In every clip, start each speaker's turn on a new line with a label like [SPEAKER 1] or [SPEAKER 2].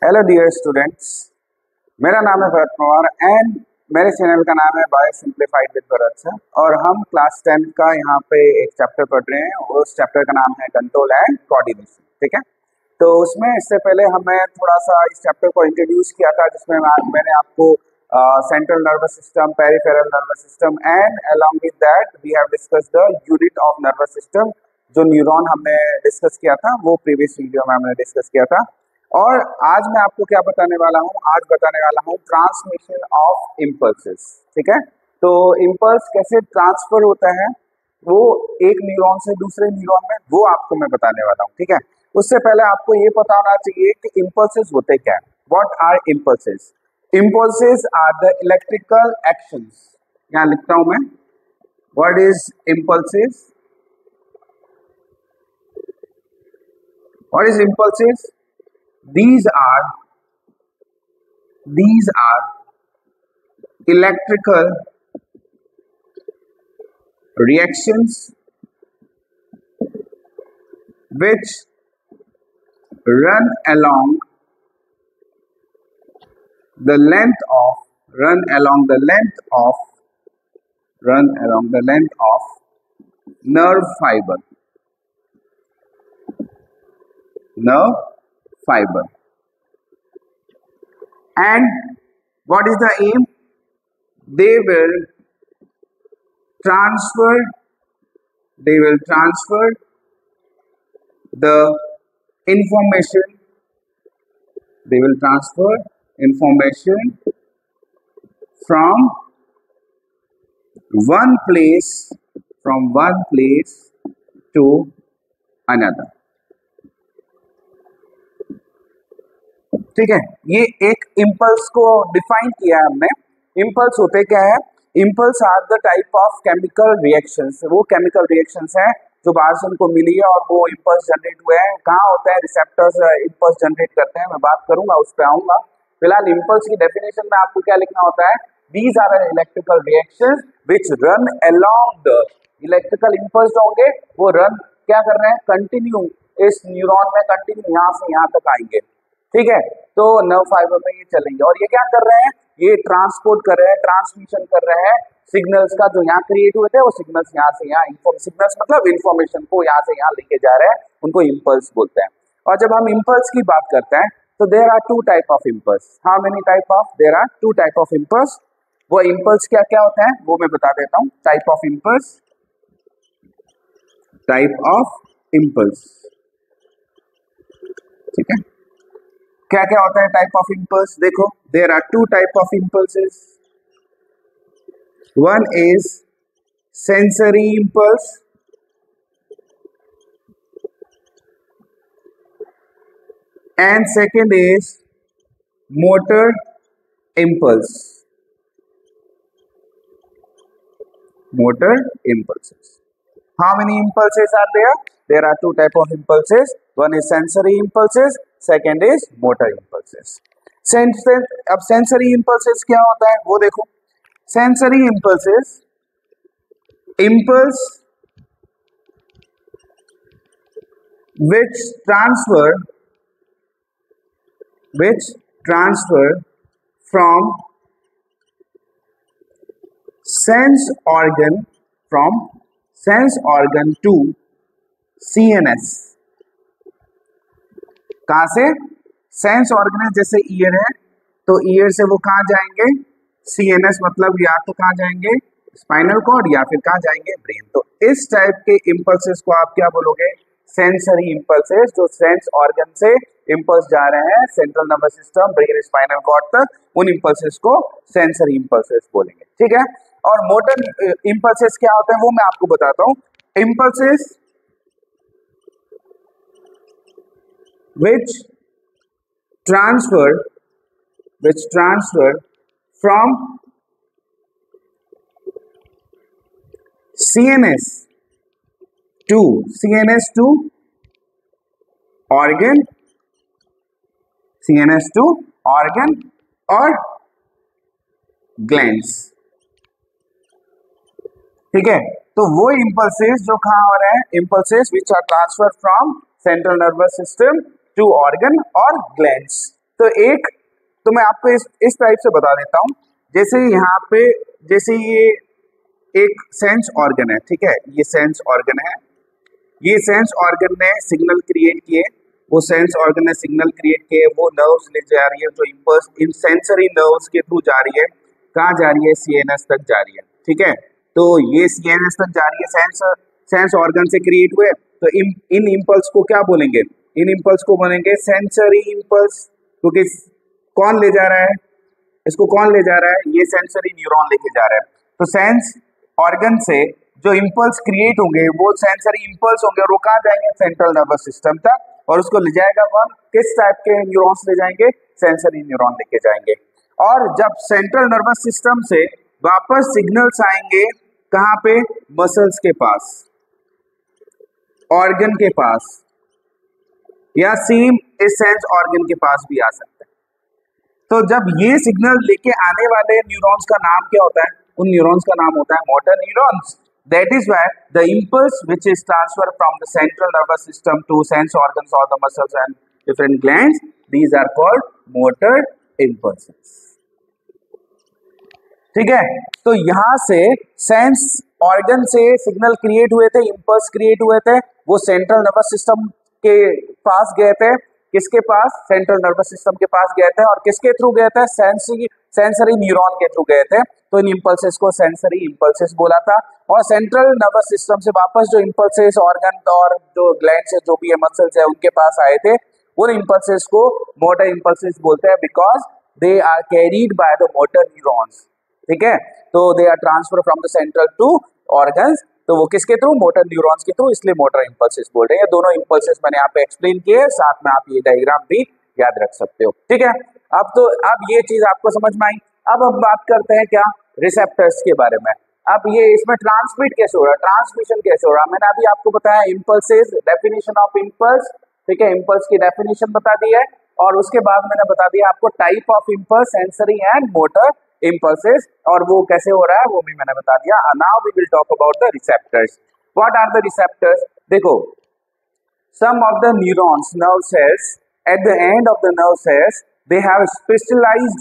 [SPEAKER 1] Hello dear students, मेरा नाम है भरत पवार एंड मेरे चैनल का नाम है bio simplified with Bharat sir. और हम क्लास 10 का यहाँ पे एक चैप्टर पढ़ रहे हैं। उस चैप्टर का नाम है कंट्रोल एंड कोऑर्डिनेशन। ठीक है, तो उसमें इससे पहले हमें थोड़ा सा इस चैप्टर को इंट्रोड्यूस किया था, जिसमें मैंने आपको central nervous system, peripheral nervous system and along with that we have discussed the unit of nervous system. जो न्यूरॉन हमने डिस्कस किया था वो प्रीवियस वीडियो में हमने डिस्कस किया था। और आज मैं आपको क्या बताने वाला हूँ, आज बताने वाला हूँ ट्रांसमिशन ऑफ इम्पल्सेस। ठीक है, तो इम्पल्स कैसे ट्रांसफर होता है वो एक न्यूरॉन से दूसरे न्यूरॉन में, वो आपको मैं बताने वाला हूँ। ठीक है, उससे पहले आपको ये पता होना चाहिए कि इम्पल्सेस होते क्या है। What are impulses? Impulses are the electrical actions. यहाँ लिखता हूं मैं, what is impulses? What is impulses? These are electrical reactions which run along the length of nerve fiber. And what is the aim? They will transfer the information from one place to another. ठीक है, ये एक impulse को define किया है हमने। Impulse होते क्या है? Impulse are the type of chemical reactions. वो केमिकल रिएक्शंस हैं जो बाहर से उनको मिली है और वो इम्पल्स जनरेट हुए हैं। कहाँ होते हैं? रिसेप्टर्स इम्पल्स जनरेट करते हैं, मैं बात करूंगा, उस पर आऊंगा। फिलहाल इम्पल्स की डेफिनेशन में आपको क्या लिखना होता है? These are electrical reactions which run along the, electrical impulse होंगे वो रन क्या कर रहे हैं? कंटिन्यू इस न्यूरॉन में, कंटिन्यू यहाँ से यहाँ तक आएंगे। ठीक है, तो नर्व फाइबर में ये चलेंगे और ये क्या कर रहे हैं? ये ट्रांसपोर्ट कर रहे हैं, ट्रांसमिशन कर रहे हैं सिग्नल्स का, जो यहाँ क्रिएट हुए थे वो सिग्नल्स यहाँ से यहाँ, सिग्नल्स मतलब इंफॉर्मेशन को यहाँ से यहाँ लेके जा रहे हैं, उनको इम्पल्स बोलते हैं। और जब हम इम्पल्स की बात करते हैं तो there are two type of impulse. How many type of? There are two type of impulse. वो इम्पल्स क्या क्या होता है वो मैं बता देता हूँ। टाइप ऑफ इम्पल्स, ठीक है, क्या क्या होता है टाइप ऑफ इम्पल्स? देखो, there are two type of impulses. One is sensory impulse and second is motor impulse. How many impulses are there? There are two type of impulses. One is sensory impulses, second is motor impulses. अब sensory impulses क्या होता है वो देखो। Sensory impulses, impulse which transfer from sense organ to CNS। कहां से? Sense organ, जैसे year है तो ईयर से वो कहां जाएंगे? CNS, मतलब या तो कहां जाएंगे? स्पाइनल कॉर्ड, या फिर कहां जाएंगे? ब्रेन। तो इस टाइप के इम्पल्सेस को आप क्या बोलोगे? Sensory impulses. जो सेंस ऑर्गन से इम्पल्स जा रहे हैं central nervous system, brain, spinal cord तक, उन इम्पल्सेस को सेंसरी इम्पल्सेस बोलेंगे। ठीक है, और मोटर इम्पल्सेस क्या होते हैं वो मैं आपको बताता हूं। Impulses which transfer from CNS to organ और ग्लैंड्स। ठीक है, तो वो इम्पल्सेस जो कहाँ हो रहे हैं? Impulses which are transfer from central nervous system to organ और ग्लैंड्स। तो एक तो मैं आपको इस टाइप से बता देता हूँ। जैसे यहाँ पे जैसे ये एक सेंस ऑर्गन है, ठीक है, ये सेंस ऑर्गन है, ये सेंस ऑर्गन ने सिग्नल क्रिएट किए, वो सेंस ऑर्गन ने सिग्नल क्रिएट किए, वो नर्व्स ले जा रही है, जो इम्पल्स इन सेंसरी नर्व्स के थ्रू जा रही है, कहाँ जा रही है, सीएनएस तक जा रही है, ठीक है। तो ये सीएनएस तक जा रही है, सेंस ऑर्गन से क्रिएट हुए, तो इन इम्पल्स को क्या बोलेंगे, इन इम्पल्स को बोलेंगे सेंसरी इम्पल्स, क्योंकि कौन ले जा रहा है, इसको कौन ले जा रहा है, ये सेंसरी न्यूरॉन लेके जा रहा है। तो सेंस ऑर्गन से जो इम्पल्स क्रिएट होंगे वो सेंसरी इम्पल्स होंगे और वो कहाँ जाएंगे, सेंट्रल नर्वस सिस्टम तक, और उसको ले जाएगा कौन, किस टाइप के न्यूरॉन्स ले जाएंगे, सेंसरी न्यूरॉन लेके जाएंगे। और जब सेंट्रल नर्वस सिस्टम से वापस सिग्नल्स आएंगे कहाँ पे, मसल्स के पास, ऑर्गन के पास, या सेम इस सेंस ऑर्गन के पास भी आ सकता है। तो जब ये सिग्नल लेके आने वाले न्यूरॉन्स का नाम क्या होता है, उन न्यूरॉन्स का नाम होता है motor neurons. That is why the impulse which is transferred from the central nervous system to sense organs or the muscles and different glands, these are called motor impulses. ठीक है, तो यहाँ से सेंस ऑर्गन से signal create हुए थे, impulse create हुए थे, वो सेंट्रल नर्वस सिस्टम के पास गए थे, किसके पास, सेंट्रल नर्वस सिस्टम के पास गए थे, और किसके थ्रू गए थे, सेंसरी न्यूरॉन के थ्रू गए थे। तो इन इम्पल्सेस को सेंसरी इम्पल्सेस बोला था। और सेंट्रल नर्वस सिस्टम से वापस जो इम्पल्सेस ऑर्गन और जो ग्लैंड्स है, जो भी है, मसल्स है, उनके पास आए थे, उन इम्पल्सेस को मोटर इम्पल्सेस बोलते हैं, because they are carried by the motor neurons, ठीक है। तो they are transfer from the central to organs, तो वो किसके थ्रू, मोटर न्यूरॉन्स के थ्रू, इसलिए मोटर इम्पल्सेस बोल रहे हैं। दोनों इम्पल्सेस मैंने यहाँ पे एक्सप्लेन किए, साथ में आप ये डायग्राम भी याद रख सकते हो, ठीक है। अब ये चीज आपको समझ में आई। अब हम बात करते हैं क्या, रिसेप्टर्स के बारे में। अब ये इसमें ट्रांसमिट कैसे हो रहा है, ट्रांसमिशन कैसे हो रहा है, मैंने अभी आपको बताया इम्पल्सेस, डेफिनेशन ऑफ इम्पल्स, ठीक है, इम्पल्स की डेफिनेशन बता दी है, और उसके बाद मैंने बता दिया आपको type of impulse, sensory and motor impulses, और वो कैसे हो रहा है वो भी मैंने बता दिया। Now we will talk about the receptors. What are the receptors, देखो, some of the neurons, nerve cells, at the end of the nerve cells, they have specialized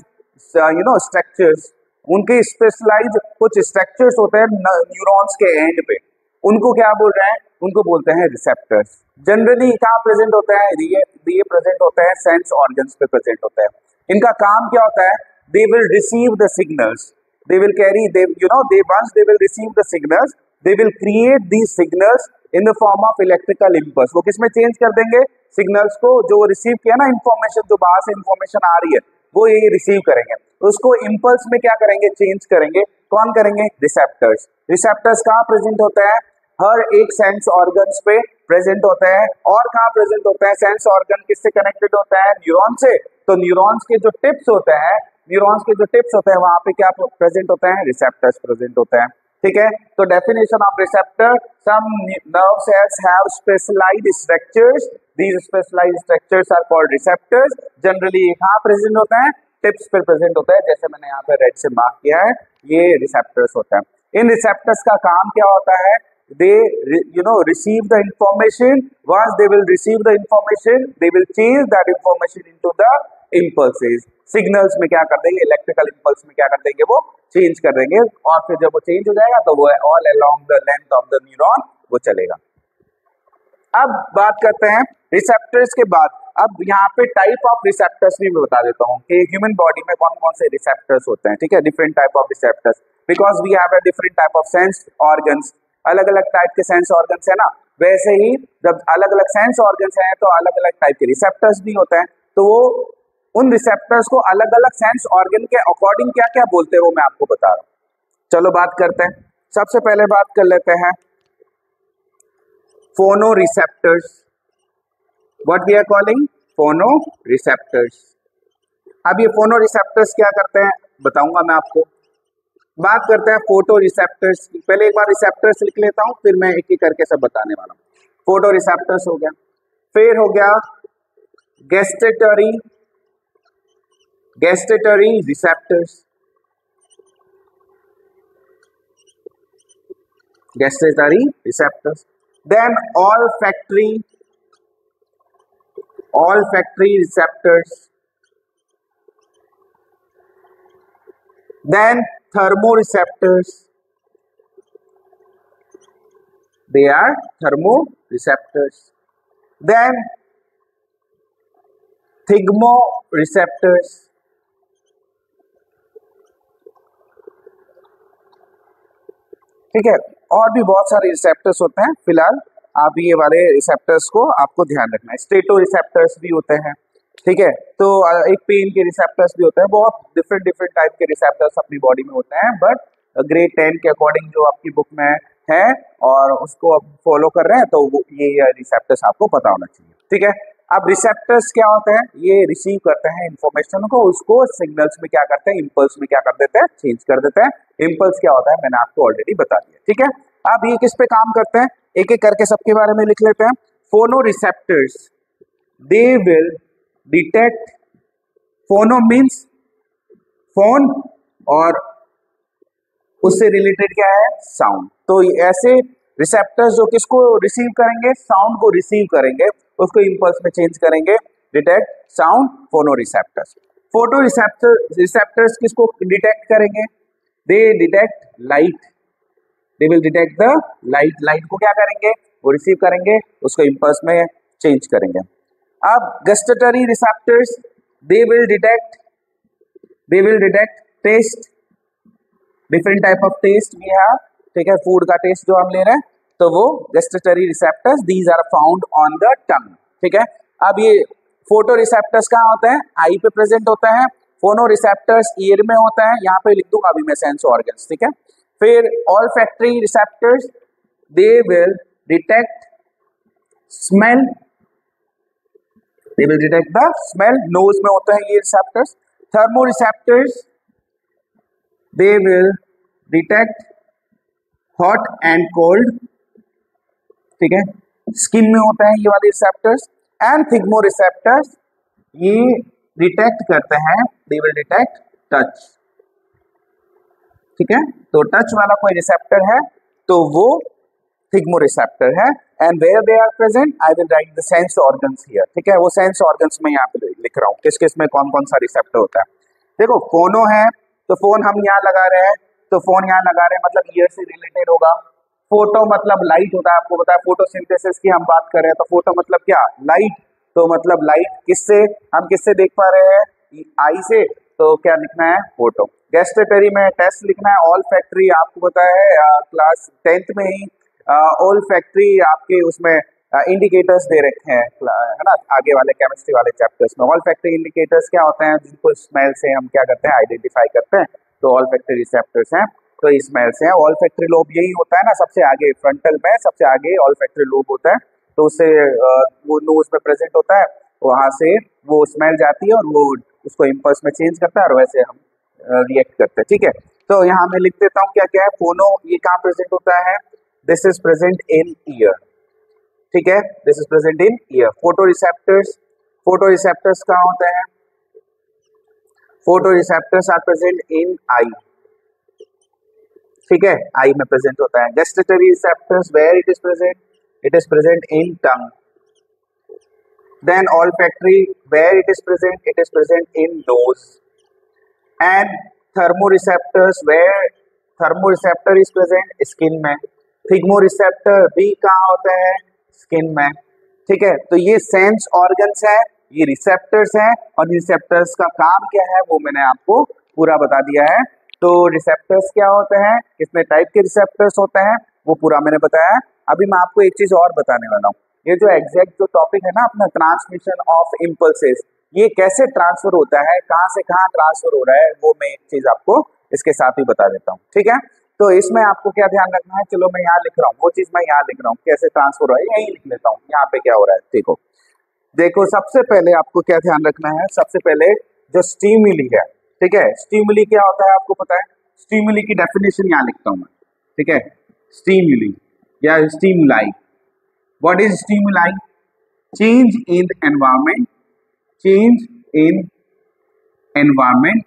[SPEAKER 1] structures. उनके स्पेशलाइज कुछ स्ट्रक्चर्स होते हैं न्यूरॉन्स के and पे, उनको क्या बोल रहे हैं, उनको बोलते हैं रिसेप्टर्स। जनरली कहाँ प्रेजेंट होते हैं, ये प्रेजेंट होते हैं सेंस ऑर्गन्स पे प्रेजेंट होते हैं। इनका काम क्या होता है, they will receive the signals, they will carry, once they will receive the signals, they will create these signals in the form of electrical impulse। वो किसमें चेंज कर देंगे, सिग्नल्स को, जो वो रिसीव किया ना इन्फॉर्मेशन, जो बाहर से इन्फॉर्मेशन आ रही है वो ये रिसीव करेंगे, उसको इम्पल्स में क्या करेंगे, चेंज करेंगे। कौन करेंगे, रिसेप्टर्स। रिसेप्टर्स कहाँ प्रेजेंट होते हैं, हर एक सेंस ऑर्गन्स पे प्रेजेंट होते हैं। और कहाँ प्रेजेंट होते हैं, सेंस ऑर्गन किससे कनेक्टेड होता है, न्यूरॉन से, तो न्यूरॉन्स के जो टिप्स होते हैं, वहां पे क्या प्रेजेंट होते हैं, रिसेप्टर्स प्रेजेंट होते हैं, ठीक है। तो definition of receptor, some nerve cells have specialised structures, these specialised structures are called receptors. Generally कहाँ प्रेजेंट होते हैं, टिप्स पे प्रेजेंट होता है, जैसे मैंने यहाँ पे रेड से मार्क किया है, ये रिसेप्टर्स होता है। इन रिसेप्टर्स का काम क्या होता है, they receive the information. Once they will receive the information, they will change that information into the impulses. Signals में क्या कर देंगे, इलेक्ट्रिकल इम्पल्स में क्या कर देंगे, वो चेंज कर देंगे, और फिर जब वो चेंज हो जाएगा तो वो all along the length of the neuron वो चलेगा। अब बात करते हैं रिसेप्टर्स के बाद। अब यहाँ पे टाइप ऑफ रिसेप्टर्स भी मैं बता देता हूँ कि ह्यूमन बॉडी में कौन कौन से रिसेप्टर्स होते हैं, ठीक है, different type of receptors, because we have a different type of sense organs, अलग अलग टाइप के सेंस ऑर्गन्स है ना, वैसे ही जब अलग अलग सेंस ऑर्गन्स हैं तो अलग अलग टाइप के रिसेप्टर्स भी होते हैं। तो वो उन रिसेप्टर्स को अलग अलग सेंस ऑर्गन के अकॉर्डिंग क्या क्या बोलते हैं वो मैं आपको बता रहा हूँ। चलो बात करते हैं, सबसे पहले बात कर लेते हैं phono receptors. What we are calling, phono receptors. अब ये फोनो रिसेप्टर्स क्या करते हैं बताऊंगा मैं आपको। बात करते हैं फोटो रिसेप्टर्स की। पहले एक बार रिसेप्टर्स लिख लेता हूं, फिर मैं एक एक करके सब बताने वाला हूं। फोटो रिसेप्टर्स हो गया, फिर हो गया gestatory receptors, then olfactory receptors, Then thermoreceptors, they are thermoreceptors. Then thigmoreceptors, ठीक है। और भी बहुत सारे रिसेप्टर्स होते हैं, फिलहाल आप ये वाले रिसेप्टर्स को आपको ध्यान रखना है। स्टेटो रिसेप्टर्स भी होते हैं, ठीक है। तो एक पेन के रिसेप्टर्स भी होते हैं, बहुत डिफरेंट डिफरेंट टाइप के रिसेप्टर्स अपनी बॉडी में होते हैं, बट ग्रेड 10 के अकॉर्डिंग जो आपकी बुक में है और उसको आप फॉलो कर रहे हैं तो ये रिसेप्टर्स आपको पता होना चाहिए, ठीक है। अब रिसेप्टर्स क्या होते हैं, ये रिसीव करते हैं इंफॉर्मेशन को, उसको सिग्नल्स में क्या करते हैं, इम्पल्स में क्या कर देते हैं, चेंज कर देते हैं। इम्पल्स क्या होता है मैंने आपको ऑलरेडी बता दिया, ठीक है। अब ये किस पे काम करते हैं, एक एक करके सबके बारे में लिख लेते हैं। Phono receptors, they will detect, फोनो मीन्स फोन और उससे रिलेटेड क्या है, साउंड। तो ऐसे रिसेप्टर्स जो किसको रिसीव करेंगे, साउंड को रिसीव करेंगे, उसको इंपल्स में चेंज करेंगे, डिटेक्ट साउंड, फोनो रिसेप्टर्स। फोटो रिसेप्टर्स किसको डिटेक्ट करेंगे, दे detect light, they will detect the light, light को क्या करेंगे, वो रिसीव करेंगे, उसको इंपल्स में चेंज करेंगे। अब gustatory receptors, they will detect taste, different type of taste we have, ठीक है, फूड का टेस्ट जो हम ले रहे हैं, तो वो gustatory receptors, these are found on the tongue, ठीक है। अब ये फोटो रिसेप्टर्स कहाँ होते हैं, आई पे प्रेजेंट होते हैं। फोनो रिसेप्टर्स ईयर में होता है, यहाँ पे लिख दूंगा अभी मैं सेंस ऑर्गन्स, ठीक है। फिर olfactory receptors, they will detect smell, they will detect the smell, nose में होते हैं ये receptors. Thermo receptors, they will detect hot and cold, ठीक है, स्किन में होते हैं ये वाले रिसेप्टर्स। एंड थिग्मो रिसेप्टर्स, ये डिटेक्ट करते हैं, they will detect टच, ठीक है। तो टच वाला कोई रिसेप्टर है तो वो थिग्मो रिसेप्टर है। And where they are present, I will write the sense organs here, ठीक है। वो सेंस ऑर्गन्स में यहाँ पे लिख रहा हूँ किस किस में कौन कौन सा रिसेप्टर होता है। देखो फोनो है तो फोन हम यहाँ लगा रहे हैं, तो फोन यहाँ लगा रहे हैं मतलब ईयर से रिलेटेड होगा। फोटो मतलब लाइट होता है, आपको पता है, फोटोसिंथेसिस की हम बात कर रहे हैं, तो फोटो मतलब क्या, लाइट। तो मतलब लाइट किससे, हम किससे देख पा रहे हैं, आई से, तो क्या लिखना है, फोटो। गैस्ट्रेटरी में टेस्ट लिखना है। ऑल फैक्ट्री आपको पता है क्लास 10th में ही ऑल फैक्ट्री आपके उसमें इंडिकेटर्स दे रखे हैं, है ना, आगे वाले केमिस्ट्री वाले चैप्टर्स में। ऑल फैक्ट्री इंडिकेटर्स क्या होते हैं, जिनको स्मेल से हम क्या करते हैं, आइडेंटिफाई करते हैं, तो ऑल फैक्ट्री रिसेप्टर्स हैं, तो स्मेल से है। ऑल फैक्ट्री लोब यही होता है ना, सबसे आगे फ्रंटल में सबसे आगे ऑल फैक्ट्री लोब होता है, तो उससे वो नोज में प्रेजेंट होता है, वहां से वो स्मेल जाती है और वो उसको इम्पल्स में चेंज करता है और वैसे हम रिएक्ट करते हैं, ठीक है। तो यहाँ मैं लिख देता हूँ क्या क्या है। फोनो ये कहाँ प्रेजेंट होता है, this is present in ear, ठीक है, this is present in ear. Photo receptors कहाँ होते हैं, photo receptors are present in eye, ठीक है, आई में प्रेजेंट होता है। Gustatory receptors, where it is present in tongue. Then olfactory, where it is present in nose. And thermoreceptors, where thermoreceptor is present, skin में। Thigmoreceptor भी कहाँ होते हैं, स्किन में, ठीक है। तो ये सेंस ऑर्गन्स है, ये रिसेप्टर्स हैं, और रिसेप्टर्स का काम क्या है वो मैंने आपको पूरा बता दिया है। तो रिसेप्टर्स क्या होते हैं, कितने टाइप के रिसेप्टर्स होते हैं, वो पूरा मैंने बताया। अभी मैं आपको एक चीज और बताने वाला हूँ, ये जो एग्जैक्ट जो टॉपिक है ना अपना, ट्रांसमिशन ऑफ इम्पल्सेस, ये कैसे ट्रांसफर होता है, कहाँ से कहाँ ट्रांसफर हो रहा है, वो मैं एक चीज आपको इसके साथ ही बता देता हूँ, ठीक है। तो इसमें आपको क्या ध्यान रखना है, चलो मैं यहाँ लिख रहा हूँ, वो चीज मैं यहाँ लिख रहा हूँ, कैसे ट्रांसफर हो रहा है यही लिख लेता हूँ, यहाँ पे क्या हो रहा है देखो। देखो सबसे पहले आपको क्या ध्यान रखना है, सबसे पहले जो स्टिमुली है, ठीक है, स्टिमुली क्या होता है आपको पता है, स्टिमुली की डेफिनेशन यहाँ लिखता हूँ मैं, ठीक है। स्टिमुली या stimuli, what is stimuli, change in environment, change in environment,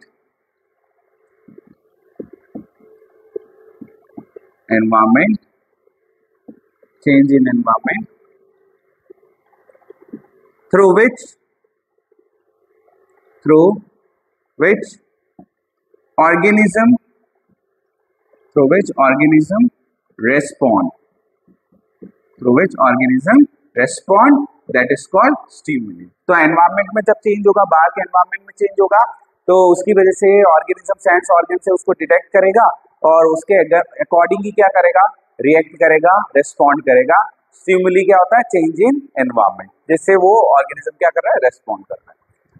[SPEAKER 1] environment, change in environment, through which organism through which organism respond that is called stimuli। तो एनवायरमेंट में जब चेंज होगा, बाहर के एनवायरमेंट में चेंज होगा, तो उसकी वजह से ऑर्गेनिज्म सेंस ऑर्गन से उसको डिटेक्ट करेगा और उसके अकॉर्डिंगली क्या करेगा, रिएक्ट करेगा, रेस्पॉन्ड करेगा। स्टिमुली क्या होता है, चेंज इन एनवायरमेंट, जिससे वो ऑर्गेनिज्म क्या कर रहा है, रेस्पॉन्ड कर रहा है।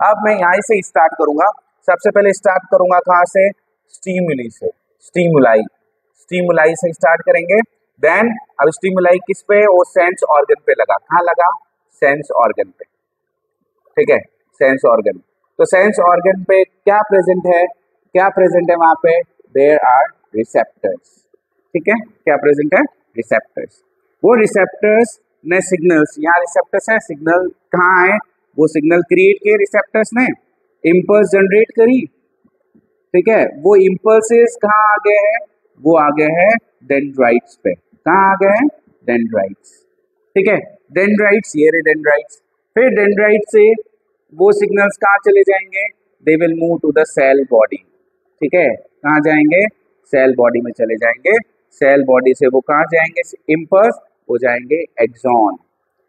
[SPEAKER 1] अब मैं यहाँ से स्टार्ट करूंगा, सबसे पहले स्टार्ट करूंगा कहाँ से, स्टिमुली से, स्टिमुलाई से स्टार्ट करेंगे। देन अब स्टिमुलाई किस पे, वो सेंस ऑर्गन पे लगा, कहाँ लगा, सेंस ऑर्गन पे, ठीक है, सेंस ऑर्गन। तो सेंस ऑर्गन पे क्या प्रेजेंट है, वहां पे, देयर आर रिसेप्टर्स, ठीक है, क्या प्रेजेंट है, रिसेप्टर्स। वो रिसेप्टर्स ने सिग्नल्स, यहाँ रिसेप्टर्स है, सिग्नल कहाँ है, वो सिग्नल क्रिएट किए रिसेप्टर्स ने, इम्पल्स जनरेट करी, ठीक है। वो इम्पल्सेस कहाँ आ गए हैं, वो आ गए हैं डेंड्राइट्स पे, कहाँ आ गए हैं, डेंड्राइट्स, ठीक है, डेंड्राइट्स, ये रहे डेंड्राइट्स। फिर डेंड्राइट से वो सिग्नल्स कहाँ चले जाएंगे, they will move to the cell body, ठीक है, कहाँ जाएंगे, सेल बॉडी में चले जाएंगे। सेल बॉडी से वो कहाँ जाएंगे, इम्पल्स हो जाएंगे एक्सॉन,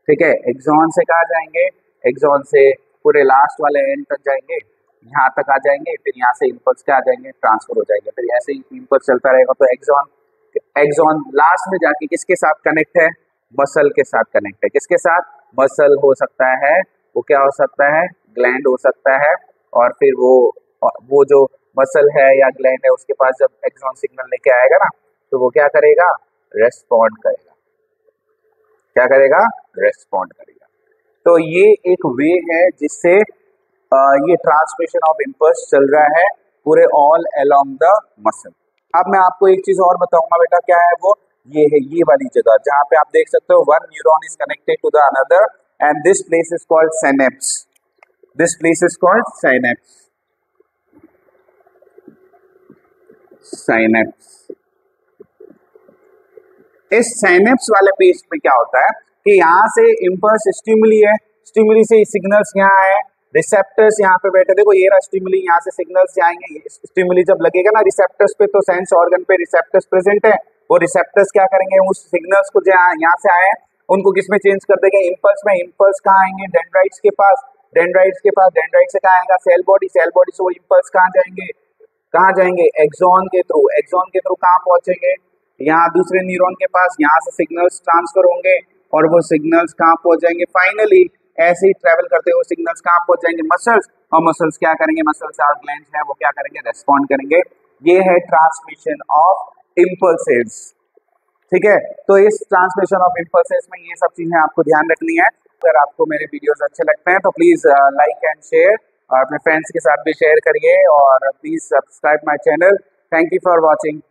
[SPEAKER 1] ठीक है, एक्सॉन से कहाँ जाएंगे, एक्सॉन से पूरे लास्ट वाले एंड तक जाएंगे, यहाँ तक आ जाएंगे, फिर यहाँ से इम्पल्स क्या आ जाएंगे, ट्रांसफर हो जाएंगे, फिर ऐसे ही इम्पल्स चलता रहेगा। तो एक्सॉन लास्ट में जाके किसके साथ कनेक्ट है, मसल के साथ कनेक्ट है, किसके साथ, मसल हो सकता है, वो क्या हो सकता है, ग्लैंड हो सकता है, और फिर वो जो मसल है या ग्लैंड है उसके पास जब एक्सॉन सिग्नल लेके आएगा ना, तो वो क्या करेगा, रेस्पॉन्ड करेगा, क्या करेगा, रेस्पॉन्ड करेगा। तो ये एक वे है जिससे ये ट्रांसमिशन ऑफ इम्पल्स चल रहा है पूरे ऑल अलोंग द मसल। अब मैं आपको एक चीज और बताऊंगा बेटा, क्या है वो, ये है ये वाली जगह जहां पे आप देख सकते हो one neuron is connected to the another and this place is called synapse, this place is called synapse, synapse. इस साइनेप्स वाले पेज पे क्या होता है कि यहाँ से इम्पल्स स्टिमुली है, स्टिमुली से सिग्नल्स यहाँ है, रिसेप्टर्स यहाँ पे बैठे, देखो ये रहा स्टिमुली, यहाँ से सिग्नल्स जाएंगे, स्टिमुली जब लगेगा ना रिसेप्टर्स पे, तो सेंस ऑर्गन पे रिसेप्टर्स प्रेजेंट है, वो रिसेप्टर्स क्या करेंगे, उस सिग्नल्स को जो यहाँ से आए उनको किस में चेंज कर देंगे, इम्पल्स में। इम्पल्स कहाँ आएंगे, डेंड्राइट्स के पास, डेंड्राइट्स के पास, डेंड्राइट से कहाँ आएगा, सेल बॉडी, सेल बॉडी से वो इम्पल्स कहाँ जाएंगे, कहाँ जाएंगे, एक्सॉन के थ्रू, एक्सॉन के थ्रू कहाँ पहुंचेंगे, यहाँ दूसरे न्यूरॉन के पास, यहाँ से सिग्नल्स ट्रांसफर होंगे और वो सिग्नल्स कहाँ पहुंच जाएंगे, फाइनली ऐसे ही ट्रेवल करते हुए सिग्नल्स कहाँ पहुंच जाएंगे, मसल्स, और मसल्स क्या करेंगे, मसल्स और ग्लैंड्स हैं वो क्या करेंगे, रेस्पॉन्ड करेंगे। ये है ट्रांसमिशन ऑफ इम्पल्सेस, ठीक है। तो इस ट्रांसमिशन ऑफ इम्पल्सेस में ये सब चीजें आपको ध्यान रखनी है। अगर आपको मेरे वीडियोस अच्छे लगते हैं तो प्लीज लाइक एंड शेयर, और अपने फ्रेंड्स के साथ भी शेयर करिए, और please subscribe my channel. Thank you for watching.